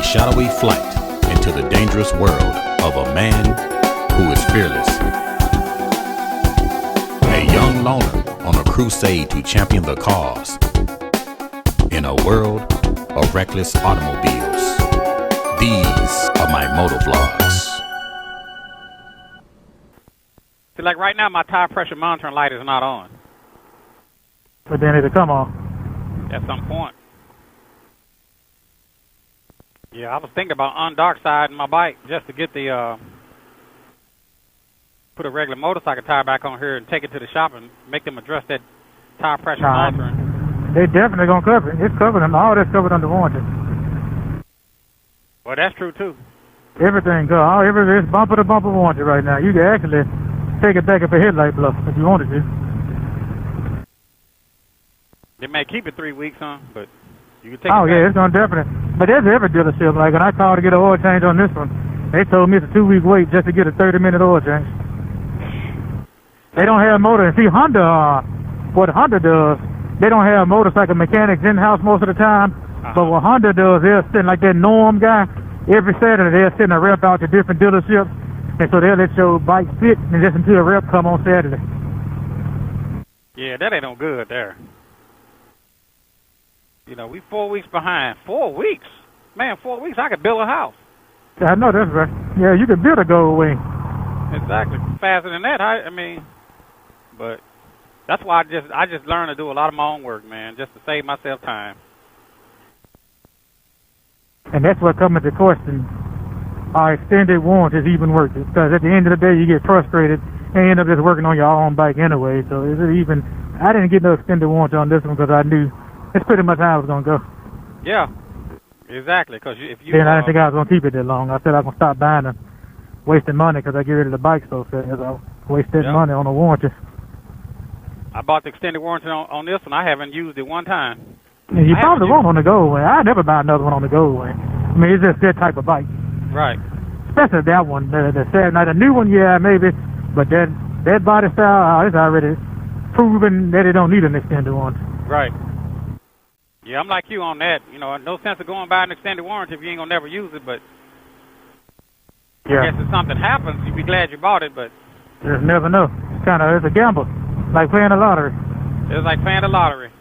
shadowy flight into the dangerous world of a man who is fearless. A young loner on a crusade to champion the cause in a world of reckless automobiles. These are my motovlogs. See, like right now, my tire pressure monitoring light is not on. But then it'll come on. At some point. Yeah, I was thinking about undark side my bike just to get the, put a regular motorcycle tire back on here and take it to the shop and make them address that tire pressure monitoring. They definitely gonna cover it. It's covered, all that's covered under warranty. Well, that's true too. Everything, it's bumper to bumper warranty right now. You can actually take it back if a headlight blow if you wanted to. They may keep it 3 weeks, huh? But you can take it back. Yeah, it's gonna definitely. But there's every dealership. Like when I called to get an oil change on this one, they told me it's a 2-week wait just to get a 30-minute oil change. They don't have motor. And see, Honda, what Honda does, they don't have motorcycle mechanics in-house most of the time. But what Honda does, they'll send like that Norm guy. Every Saturday, they'll send a rep out to different dealerships. And so they'll let your bike sit and listen to a rep come on Saturday. Yeah, that ain't no good there. You know, we 4 weeks behind. 4 weeks? Man, 4 weeks, I could build a house. I know that's right. Yeah, you could build a gold wing. Exactly. Faster than that, I mean, but that's why I just learned to do a lot of my own work, man, just to save myself time. And that's what comes into question. Our extended warranties even worth it. Because at the end of the day, you get frustrated and end up just working on your own bike anyway. So is it even... I didn't get no extended warranty on this one because I knew it's pretty much how it was going to go. Yeah, exactly. Because if you... Then I didn't think I was going to keep it that long. I said I was going to stop buying them, wasting money because I get rid of the bike so fast. I wasted money on the warranty. I bought the extended warranty on this one. I haven't used it one time. Yeah, you probably won't on the gold wing. I never buy another one on the gold wing. I mean, it's just that type of bike. Right. Especially that one, the Saturday night. The new one, yeah, maybe. But that body style, it's already proven that it don't need an extended warranty. Right. Yeah, I'm like you on that. You know, no sense of going by an extended warranty if you ain't gonna never use it. But yeah. I guess if something happens, you'd be glad you bought it. But just never know. It's a gamble, like playing the lottery. It's like playing the lottery.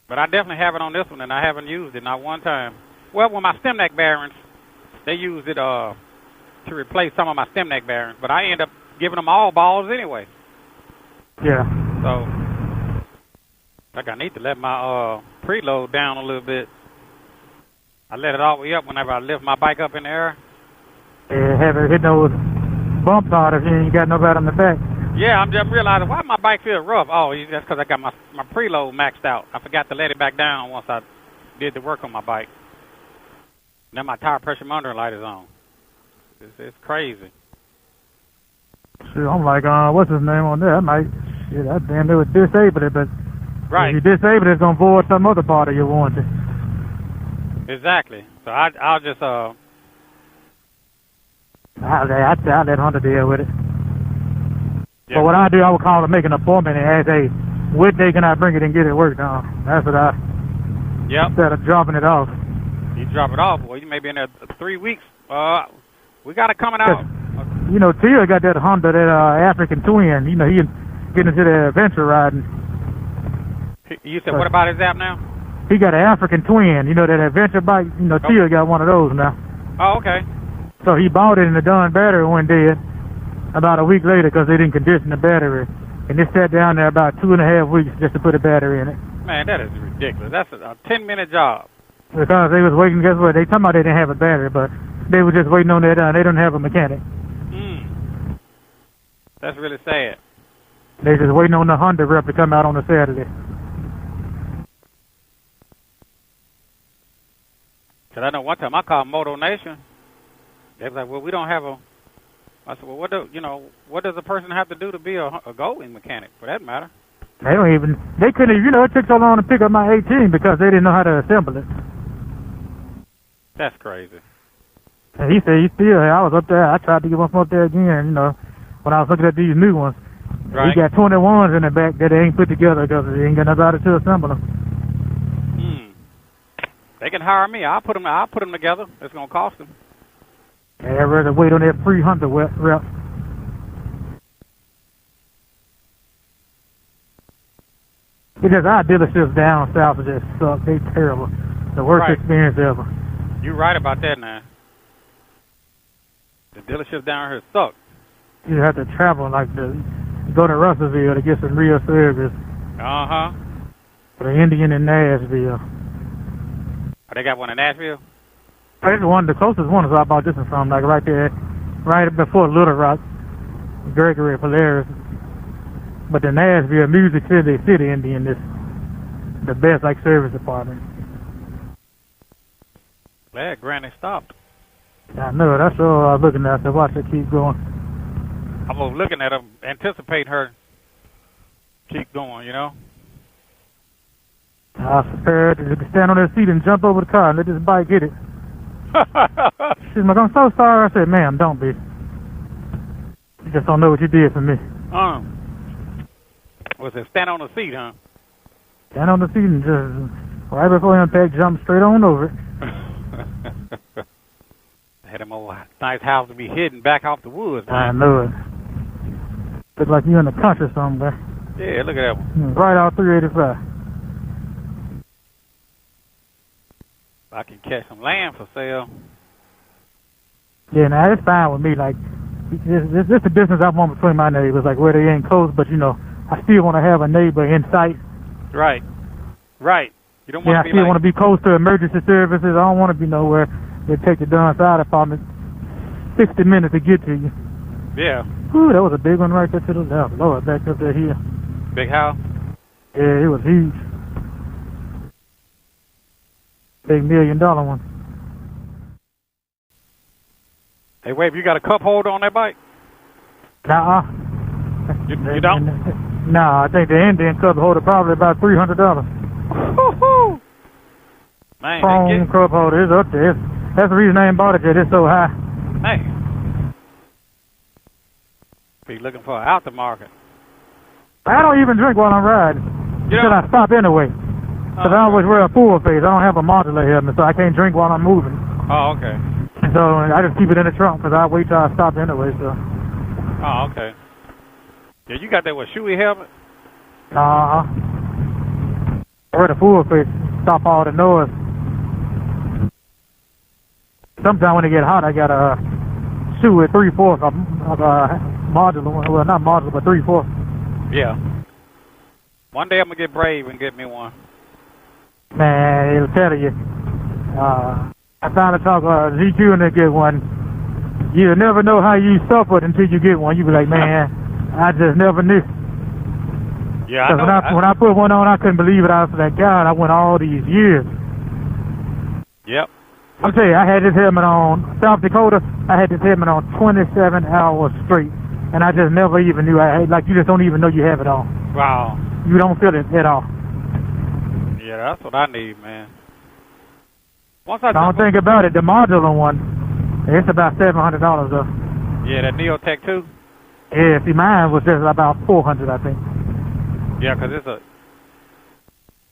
But I definitely have it on this one, and I haven't used it not one time. Well, with my stem neck bearings, they used it to replace some of my stem neck bearings, but I end up giving them all balls anyway. Yeah. So, like I need to let my preload down a little bit. I let it all the way up whenever I lift my bike up in the air. Yeah, have it hit those bumps hard if you ain't got nobody on the back. Yeah, I'm just realizing why my bike feels rough. Oh, that's because I got my preload maxed out. I forgot to let it back down once I did the work on my bike. Now my tire pressure monitoring light is on. It's crazy. Shit, I'm like, what's his name on there? I damn near would disable it, but right. If you disable it, it's gonna void some other part of your warranty. Exactly. So I'll just I'll let Hunter deal with it. Yeah. But what I do, I would call to make an appointment and ask, hey, what day can I bring it and get it worked on? That's what Yep. Instead of dropping it off. You drop it off, boy. You may be in there 3 weeks. We got it coming out. You know, Tia got that Honda, that African Twin. You know, he getting into the adventure riding. You said, what about his app now? He got an African Twin. You know, that adventure bike. You know, Tia got one of those now. Oh, okay. So he bought it and the darn battery went dead about a week later because they didn't condition the battery. And it sat down there about 2.5 weeks just to put a battery in it. Man, that is ridiculous. That's a 10-minute job. Because they was waiting, guess what? They talking about they didn't have a battery, but they were just waiting on that. They don't have a mechanic. That's really sad. They just waiting on the Honda rep to come out on a Saturday. Because I know one time I called Moto Nation. They was like, well, we don't have a... I said, well, what does a person have to do to be a gold-wing mechanic, for that matter? They couldn't, it took so long to pick up my 18 because they didn't know how to assemble it. That's crazy. And he said, I was up there, I tried to get one up there again, when I was looking at these new ones. Right. He got 21s in the back that they ain't put together because they ain't got nobody to assemble them. They can hire me. I'll put them together. It's gonna cost them. Yeah, I'd rather wait on that free Hunter rep. It's just our dealerships down south just suck. They terrible. The worst experience ever. You're right about that now. The dealerships down here suck. You have to travel like go to Russellville to get some real service. Uh-huh. For the Indian in Nashville. Oh, they got one in Nashville? That's the closest one is I bought this one from, like right there, right before Little Rock, Gregory Polaris. But the Nashville Music City Indian is the best, like, service department. Glad Granny stopped. I know, that's all I was looking at. So watch it keep going. I was looking at her, anticipating her keep going, you know? I was prepared to stand on that seat and jump over the car and let this bike hit it. She's like, I'm so sorry. I said, ma'am, don't be. You just don't know what you did for me. Was it stand on the seat, huh? Stand on the seat and just, right before impact, jump straight on over it. Had him a nice house to be hidden back off the woods, man. I know it. Looks like you're in the country somewhere. Yeah, look at that one. Right off 385. I can catch some land for sale. Yeah, now it's fine with me. Like, this the distance I want between my neighbors, like where they ain't close, but you know, I still want to have a neighbor in sight. Right. Right. You don't want to be I still want to be close to emergency services. I don't want to be nowhere they take the darn fire department 60 minutes to get to you. Yeah. Ooh, that was a big one right there to the left. Lord, back up there here. Big house? Yeah, it was huge. Big $1 million one. Hey, Wave, you got a cup holder on that bike? Nuh-uh. You don't? Nah, I think the Indian cup holder probably about $300. Woo-hoo! Man, Chrome cup holder is up there. That's the reason I ain't bought it yet. It's so high. Hey. Be looking for an aftermarket. I don't even drink while I'm riding. Until I stop anyway. Because I always wear a full face. I don't have a modular helmet, so I can't drink while I'm moving. Oh, okay. So I just keep it in the trunk because I wait till I stop anyway. So. Oh, okay. Yeah, you got that with shoey helmet? I wear the full face. Stop all the noise. Sometimes when it get hot, I got a shoe at 3/4 of a modular one. Well, not modular, but 3/4. Yeah. One day I'm gonna get brave and get me one. Man, it'll tell you. I found a talk ZQ and they get one. You'll never know how you suffered until you get one. You be like, man, I just never knew. Yeah, I know. When I put one on, I couldn't believe it. I was like, God, I went all these years. Yep. I'm telling you, I had this helmet on South Dakota. I had this helmet on 27 hours straight, and I just never even knew. You just don't even know you have it on. Wow. You don't feel it at all. Yeah, that's what I need, man. Don't think about it. The modular one, it's about $700 though. Yeah, that Neotech 2? Yeah, see, mine was just about $400, I think. Yeah, because it's a...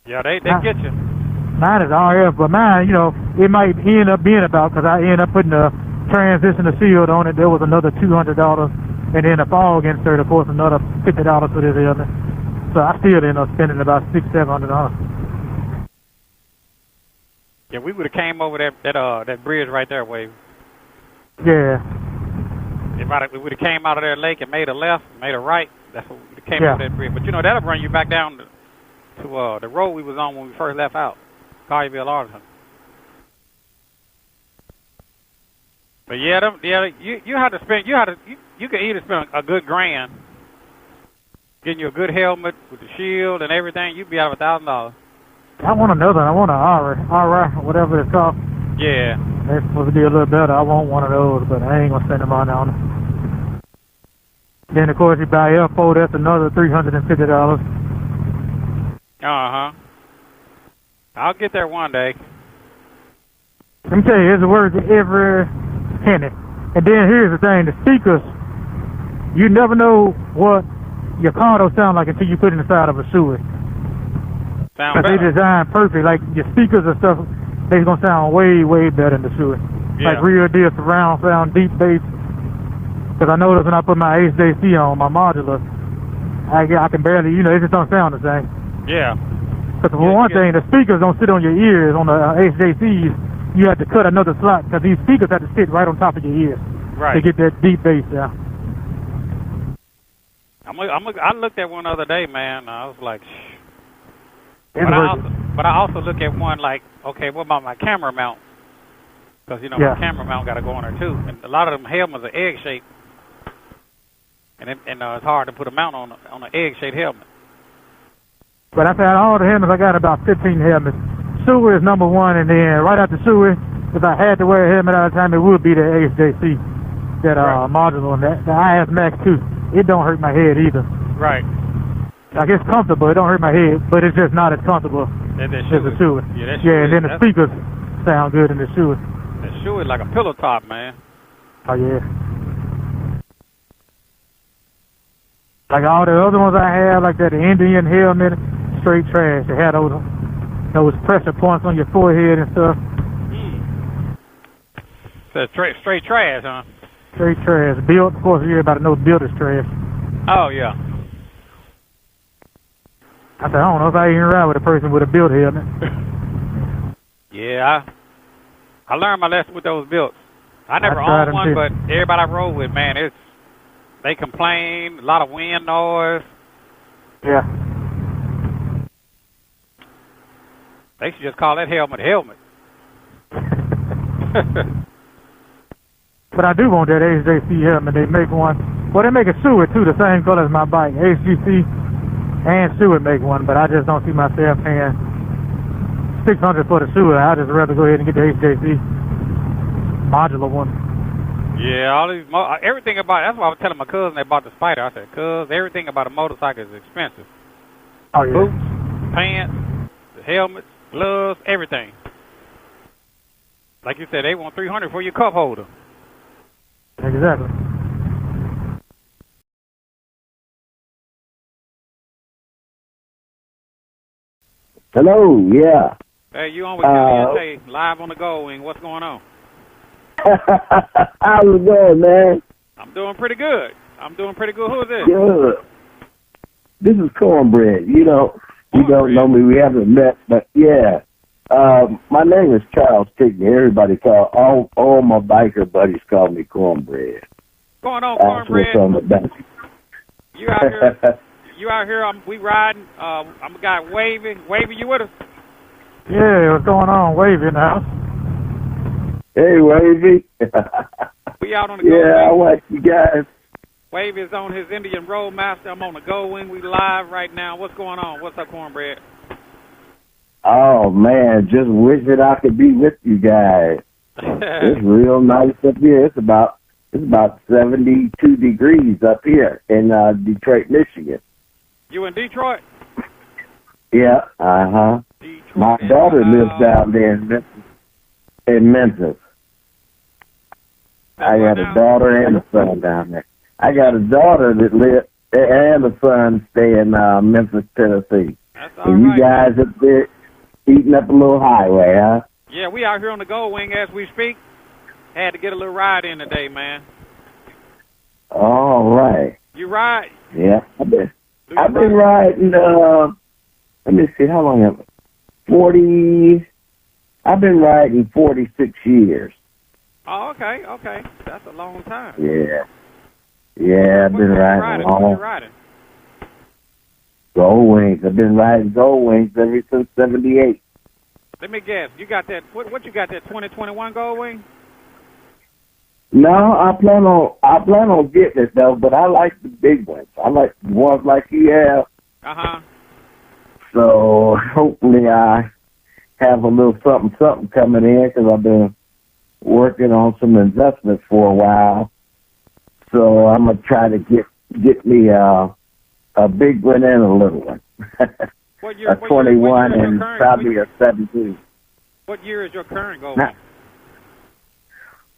Yeah, they get you. Mine is RF, but mine, you know, it might end up being about, because I ended up putting the transition shield on it. There was another $200, and then the fog insert, of course, another $50 for this helmet. So I still ended up spending about $600-700. Yeah, we would have came over that bridge right there, Wave. Yeah. If we would have came out of that lake and made a left, made a right, that's what we came over that bridge. But you know, that'll bring you back down to the road we was on when we first left out, Collierville, Arlington. But yeah, you had to spend you could either spend a good grand getting you a good helmet with the shield and everything. You'd be out of $1,000. I want another. I want an RI, whatever it's called. Yeah. They're supposed to be a little better. I want one of those, but I ain't gonna spend the money on them. Then of course you buy F4, that's another $350. Uh-huh. I'll get there one day. Let me tell you, it's worth every penny. And then here's the thing, the speakers, you never know what your car will sound like until you put it inside of a sewer. Sound better. They designed perfect, like your speakers and stuff, they're gonna sound way, way better than the Shure. Yeah. Like real deal surround sound, deep bass. Because I noticed when I put my HJC on my modular, I can barely, it just don't sound the same. Yeah. Because for one thing, the speakers don't sit on your ears. On the HJCs, you have to cut another slot because these speakers have to sit right on top of your ears Right. to get that deep bass sound. I looked at one the other day, man. I was like, shh. It's But I also look at one like, okay, what about my camera mount? Because, Yeah. my camera mount got to go on there, too. And a lot of them helmets are egg-shaped. And it's hard to put a mount on an egg-shaped helmet. But I've had all the helmets. I got about 15 helmets. Shure is number one, and then right after Shure, if I had to wear a helmet all the time, it would be the HJC, that Right. modular, and the IS Max 2. It don't hurt my head either. Right. Like, it's comfortable. It don't hurt my head, but it's just not as comfortable That as the Shure. Yeah, that Yeah, and then the speakers sound good in the Shure. The Shure is like a pillow top, man. Oh, yeah. Like all the other ones I have, like that Indian helmet, straight trash. They had those pressure points on your forehead and stuff. So straight trash, huh? Straight trash. Built, of course, everybody knows built is trash. Oh, yeah. I said, I don't know if I even ride with a person with a built helmet. Yeah, I learned my lesson with those builds. I never tried owned them one, too. but everybody I rode with, man, they complain, a lot of wind noise. Yeah. They should just call that helmet. But I do want that HJC helmet. They make one. Well, they make a Shure, too, the same color as my bike. HGC and Shure make one, but I just don't see myself paying $600 for the Shure. I'd just rather go ahead and get the HJC modular one. Yeah, all these everything about that's why I was telling my cousin they bought the Spider. I said, "Cuz, everything about a motorcycle is expensive. Oh, yeah. Boots, pants, the helmets, gloves, everything. Like you said, they want $300 for your cup holder." Exactly. Hello, yeah. Hey, you on with Kelly live on the Gold Wing. What's going on? How's it going, man? I'm doing pretty good. Who is this? Good. This is Cornbread. You don't know me. We haven't met, but yeah. My name is Charles Tigney. Everybody all my biker buddies call me Cornbread. Going on, That's what's Cornbread? on the back. You out here? We riding. I'm a guy Wavy. Wavy, you with us? Yeah, what's going on? Wavy in the house. Hey, Wavy. We out on the Gold Yeah, I Wing. like you guys. Wavy is on his Indian Roadmaster. I'm on the Gold Wing. We live right now. What's going on? What's up, Cornbread? Oh man, just wishing I could be with you guys. It's real nice up here. It's about 72 degrees up here in Detroit, Michigan. You in Detroit? Yeah, Detroit. My daughter lives down there in Memphis. I got a daughter and a son down there. I got a daughter that lives and a son stay in Memphis, Tennessee. That's all And you right. guys up there eating up a little highway, huh? Yeah, we out here on the Gold Wing as we speak. Had to get a little ride in today, man. All right. You ride? Yeah, I've been Do you riding. Let me see, how long have I? 40. I've been riding 46 years. Oh, okay. That's a long time. Yeah. Yeah, I've been riding What you long. riding? Gold Wings. I've been riding Gold Wings ever since '78. Let me guess. You got that? What you got? That 2021 Gold Wing? No, I plan on getting it though, but I like the big ones. I like the ones like you have. So hopefully I have a little something coming in because I've been working on some investments for a while. So I'm gonna try to get me a big one and a little one. What year? A 21 what year and probably a 17. What year is your current Gold Nah. Wing?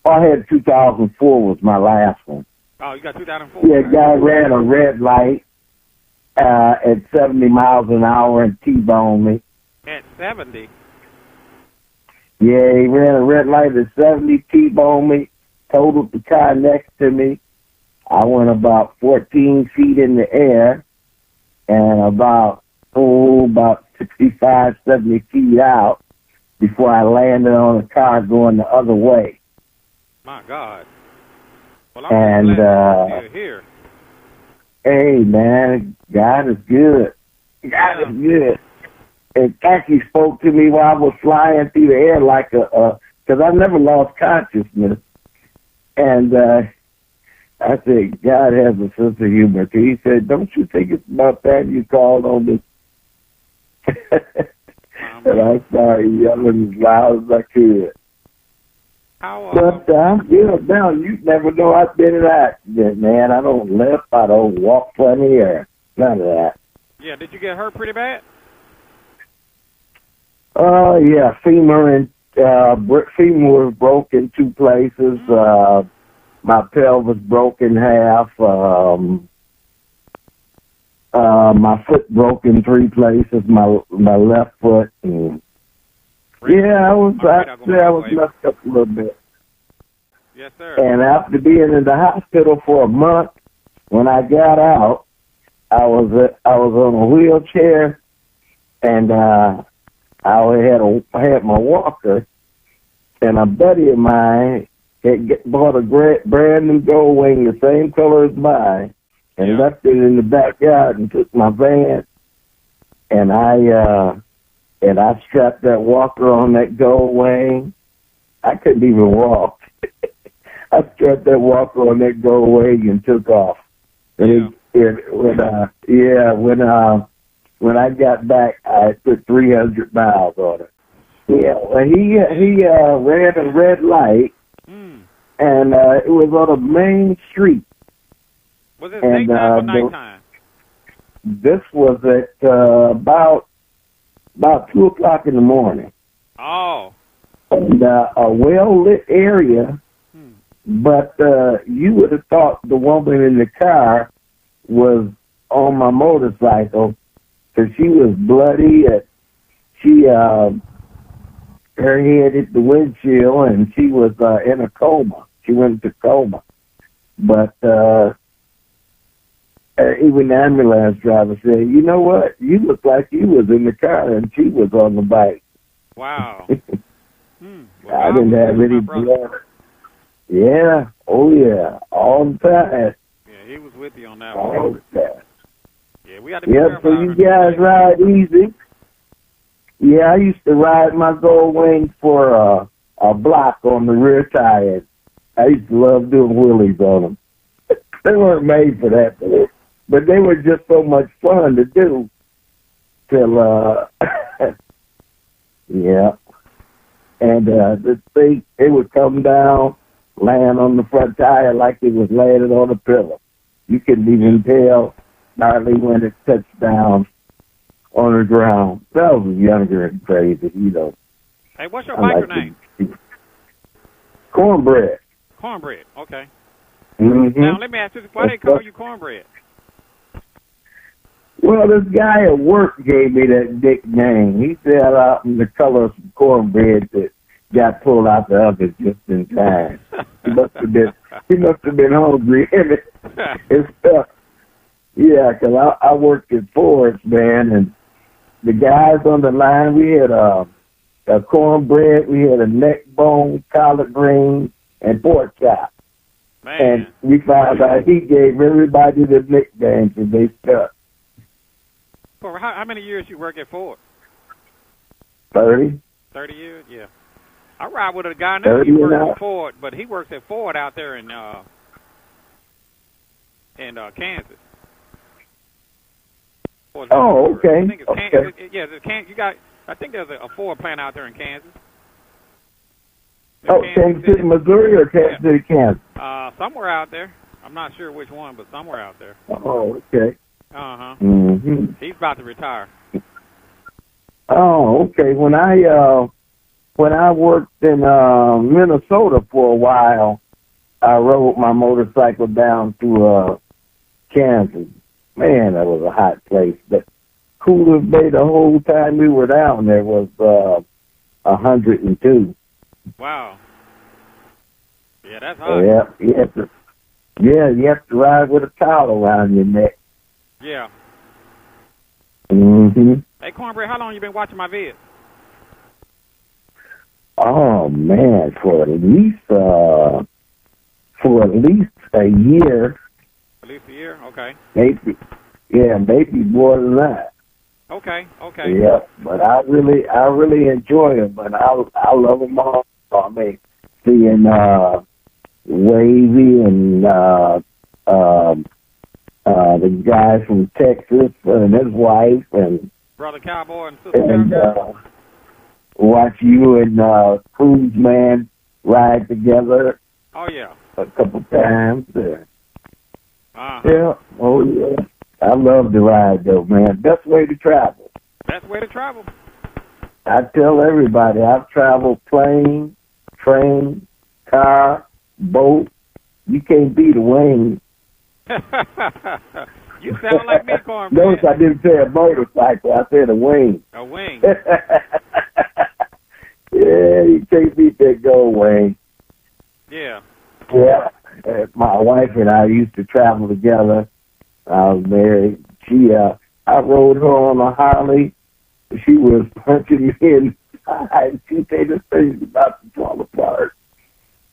I had 2004 was my last one. Oh, you got 2004. Yeah, guy ran a red light at 70 miles an hour and T-boned me. At 70. Yeah, he ran a red light at 70, T-boned me, totaled the car next to me. I went about 14 feet in the air and about 65, 70 feet out before I landed on a car going the other way. My God. Well, I'm glad you're here. Hey, man, God is good. God is good. And Taki spoke to me while I was flying through the air like because I never lost consciousness. And I said, God has a sense of humor. So he said, don't you think it's about that you called on me? And I started yelling as loud as I could. But I'm good now. You never know I've been in an accident, man. I don't limp. I don't walk funny or none of that. Yeah, did you get hurt pretty bad? Yeah, femur was broke in 2 places. My pelvis broke in half. My foot broke in 3 places. My left foot. And yeah, I was messed up a little bit. Yes, sir. And after being in the hospital for a month, when I got out, I was on a wheelchair, and I had my walker, and a buddy of mine had bought a brand new gold wing, the same color as mine, and left it in the backyard and took my van, and I strapped that walker on that gold wing. I couldn't even walk. I strapped that walker on that gold wing and took off. And when I got back, I put 300 miles on it. Yeah, well, he ran a red light, and it was on a main street. Was it daytime or nighttime? This was at about 2 o'clock in the morning. Oh. And a well-lit area, but you would have thought the woman in the car was on my motorcycle, because she was bloody. Her head hit the windshield, and she was in a coma. She went into coma. But even the ambulance driver said, you know what? You look like you was in the car, and she was on the bike. Wow. Well, I didn't have any blood. Yeah. Oh, yeah. All the time. Yeah, he was with you on that all one. The time. Yeah, we got to be careful. So you guys ride easy. Yeah, I used to ride my gold wings for a block on the rear tire. I used to love doing wheelies on them. They weren't made for that, but they were just so much fun to do. Till yeah, and this thing, it would come down, land on the front tire like it was landed on a pillow. You couldn't even tell hardly when it touched down on the ground. I was younger and crazy, you know. Hey, what's your biker name? Cornbread. Cornbread, okay. Mm-hmm. Now, let me ask you, why they call you Cornbread? Well, this guy at work gave me that nickname. He said out in the color of some cornbread that got pulled out the oven just in time. He must have been hungry. And stuff. Yeah, because I worked at Ford's, man, and the guys on the line, we had a cornbread, we had a neck bone, collard greens, and pork chop. Man. And we found out he gave everybody the nicknames, and they stuck. For how many years you work at Ford? 30. 30 years, yeah. I ride with a guy now. He works at Ford, but he works at Ford out there in Kansas. Oh, okay. I think it's Kansas. Yeah, you got. I think there's a Ford plant out there in Kansas. Kansas City, Missouri, or Kansas City, Kansas? Somewhere out there. I'm not sure which one, but somewhere out there. Oh, okay. Uh-huh. Mm-hmm. He's about to retire. Oh, okay. When I worked in Minnesota for a while, I rode my motorcycle down to Kansas. Man, that was a hot place. The coolest day the whole time we were down there was 102. Wow. Yeah, that's hot. Yeah, you have to ride with a towel around your neck. Yeah. Mm-hmm. Hey, Cornbread, how long you been watching my vids? Oh man, for at least a year. At least a year? Okay. Maybe more than that. Okay, okay. Yeah, but I really enjoy them, but I love them all. I mean, seeing Wavy and the guy from Texas and his wife and Brother Cowboy and Sister Cowboy. Watch you and Cruise Man ride together. Oh yeah. A couple times. Uh-huh. Yeah. Oh yeah. I love to ride though, man. Best way to travel. Best way to travel. I tell everybody I've traveled plane, train, car, boat. You can't beat a wing. You sound like me, Cornbread. Notice I didn't say a motorcycle. I said a wing. A wing. Yeah, you can't beat that gold wing. Yeah. Yeah. My wife and I used to travel together. I was married. I rode her on a Harley. She was punching me inside. She said, this thing's about to fall apart.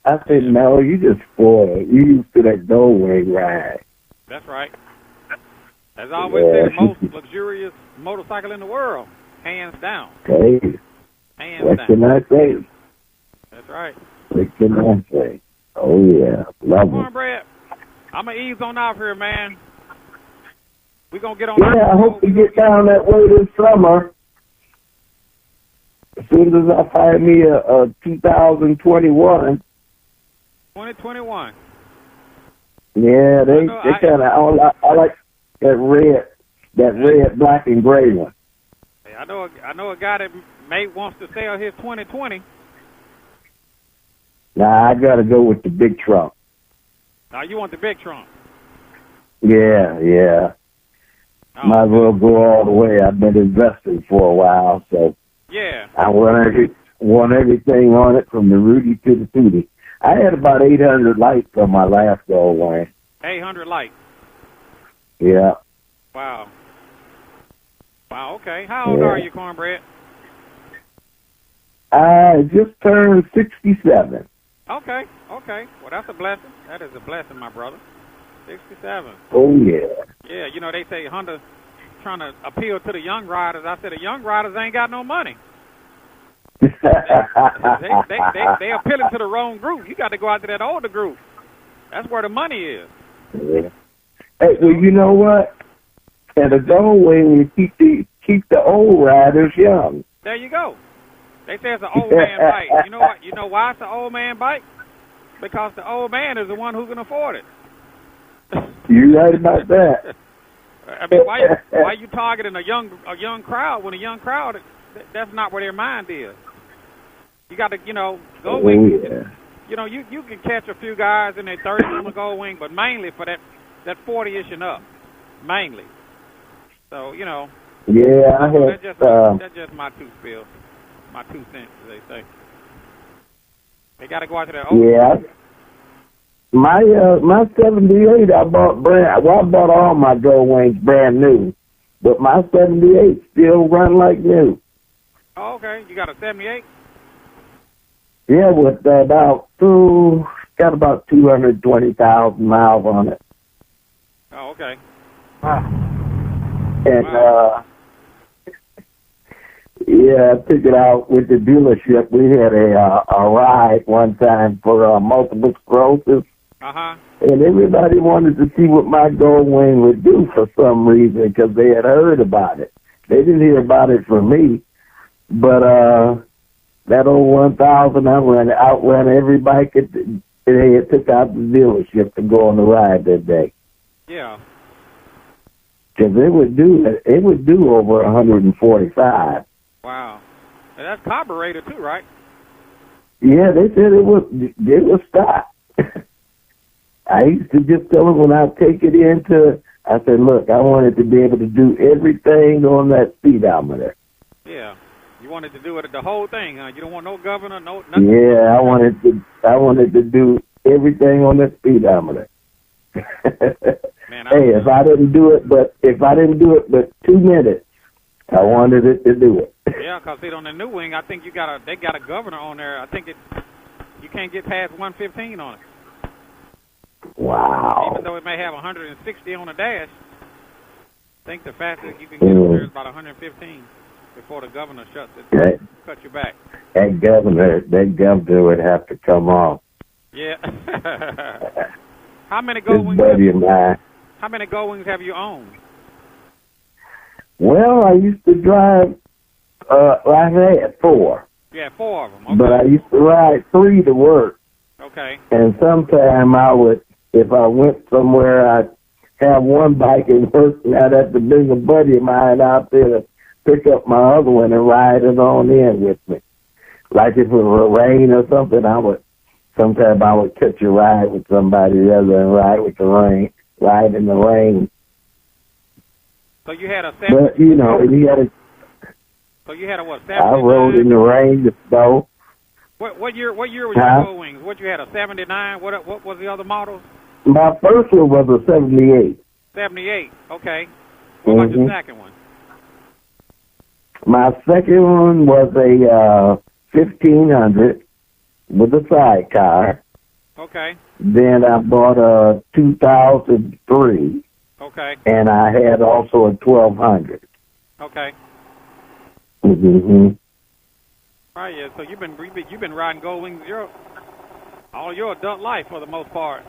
I said, no, you just spoiled. You used to that gold wing ride. That's right. As I always say, the most luxurious motorcycle in the world, hands down. Hey, what can I say? That's right. What can I say? Oh, yeah. Love it. Cornbread, I'm going to ease on out here, man. We're going to get on. Yeah, I hope to get down that way this summer. As soon as I find me a 2021. 2021. Yeah, they kind of. I like that red, black and gray one. Hey, I know a guy that wants to sell his 2020. Nah, I gotta go with the big trunk. Now you want the big trunk? Yeah. Oh. Might as well go all the way. I've been investing for a while, so yeah. I want everything on it from the Rudy to the Tootie. I had about 800 lights on my last gold wing. 800 lights. Yeah. Wow. Okay. How old are you, Cornbread? I just turned 67. Okay. Well, that's a blessing. That is a blessing, my brother. 67. Oh, yeah. Yeah, you know, they say Honda trying to appeal to the young riders. I said the young riders ain't got no money. They appealing to the wrong group. You got to go out to that older group. That's where the money is. Yeah. Hey, well, you know what? And the goal wing, you keep the old riders young. There you go. They say it's an old man bike. You know what? You know why it's an old man bike? Because the old man is the one who can afford it. You're right about that. I mean, why you targeting a young crowd when a young crowd? That's not where their mind is. You got to, go wing. Yeah. You can catch a few guys in their 30s on the gold wing, but mainly for that 40-ish and up, mainly. So Yeah, I had. That's just my two spills, my 2 cents, as they say. They got to go out to that old. Yeah. My 78, I bought all my gold wings brand new, but my 78 still run like new. Oh, okay. You got a 78? Yeah, with got about 220,000 miles on it. Oh, okay. And yeah, I took it out with the dealership. We had a ride one time for multiple sclerosis. Uh-huh. And everybody wanted to see what my gold wing would do for some reason because they had heard about it. They didn't hear about it from me. But that old 1000, I outran every bike they had took out the dealership to go on the ride that day. Yeah. Because it would do over 145. Wow. And that's carburetor too, right? Yeah, they said it was stop. I used to just tell them when I take it I said, look, I wanted to be able to do everything on that speedometer. Yeah. You wanted to do it the whole thing, huh? You don't want no governor, no nothing. Yeah, I wanted to do everything on the speedometer. Man, hey, if I didn't do it but 2 minutes, I wanted it to do it. Yeah, because on the new wing, I think they got a governor on there. I think you can't get past 115 on it. Wow. Even though it may have 160 on the dash, I think the fastest you can get on there is about 115 before the governor shuts it, cuts you back. That governor would have to come off. Yeah. How many gold wings? How many gold wings have you owned? Well, I used to drive. I had 4. Yeah, 4 of them. Okay. But I used to ride 3 to work. Okay. And sometime I would, if I went somewhere, I'd have one bike and work, and I'd have to bring a buddy of mine out there to pick up my other one and ride it on in with me. Like if it was rain or something, sometimes I would catch a ride with somebody rather than ride in the rain. So you had a 70. But, So you had a what? 79? I rode in the rain, the snow. What year was your gold wings? What you had, a 79? What was the other models? My first one was a 78. 78. Okay. What about your second one? My second one was a 1500 with a sidecar. Okay. Then I bought a 2003. Okay. And I had also a 1200. Okay. Mm-hmm. All right, yeah. So you've been riding gold wings all your adult life for the most part.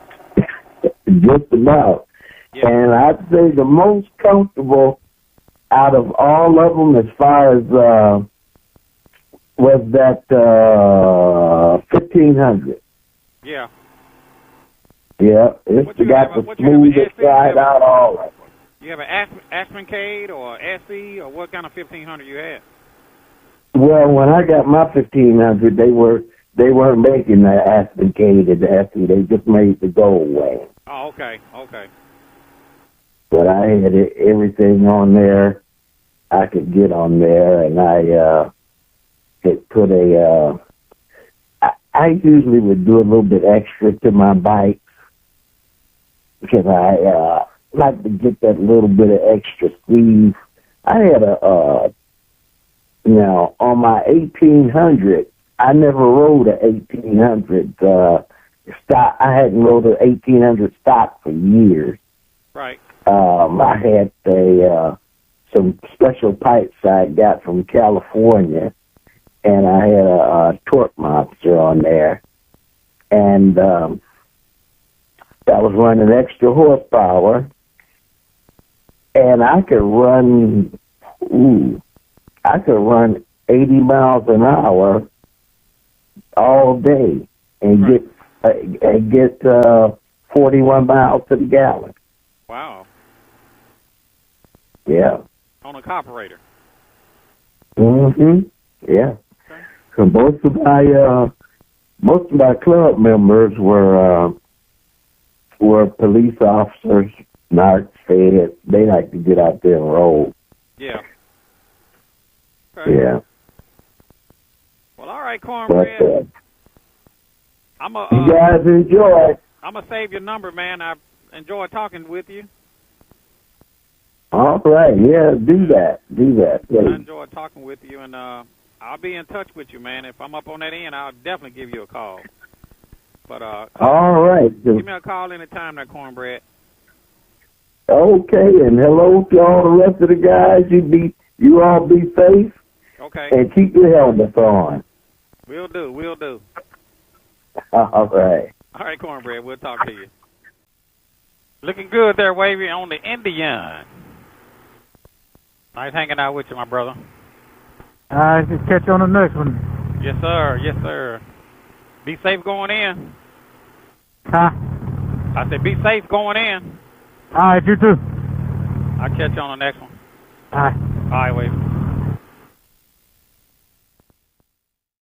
Just about. Yeah. And I'd say the most comfortable out of all of them, as far as was that 1500. Yeah. Yeah, it's got the smoothest ride out all of them. You have an Aspencade or SE, or what kind of 1500 you had? Well, when I got my 1500, they weren't making the Aspencade and the SE. They just made the gold wing. Oh, okay, okay. But I had everything on there I could get on there, and I had put I usually would do a little bit extra to my bike because I like to get that little bit of extra squeeze. I had on my 1800, I never rode a 1800 stock. I hadn't rode an 1800 stock for years. Right. I had some special pipes I got from California, and I had a torque monster on there, and that was running extra horsepower, and I could run 80 miles an hour all day and get 41 miles to the gallon. Wow. Yeah. On a carburetor. Mm-hmm. Yeah. Okay. So most of my club members were police officers, narcs, feds. They like to get out there and roll. Yeah. Okay. Yeah. Well, all right, Cornbread. But, you guys enjoy. I'm gonna save your number, man. I enjoy talking with you. All right, yeah, do that, please. I enjoy talking with you, and I'll be in touch with you, man. If I'm up on that end, I'll definitely give you a call. But all right, give me a call anytime, there, Cornbread. Okay, and hello to all the rest of the guys. You all be safe. Okay. And keep your helmets on. Will do. All right. All right, Cornbread. We'll talk to you. Looking good there, Wavy, on the Indian. Nice hanging out with you, my brother. All right, just catch you on the next one. Yes, sir. Yes, sir. Be safe going in. Huh? I said be safe going in. All right, you too. I'll catch you on the next one. All right. All right, Wavy.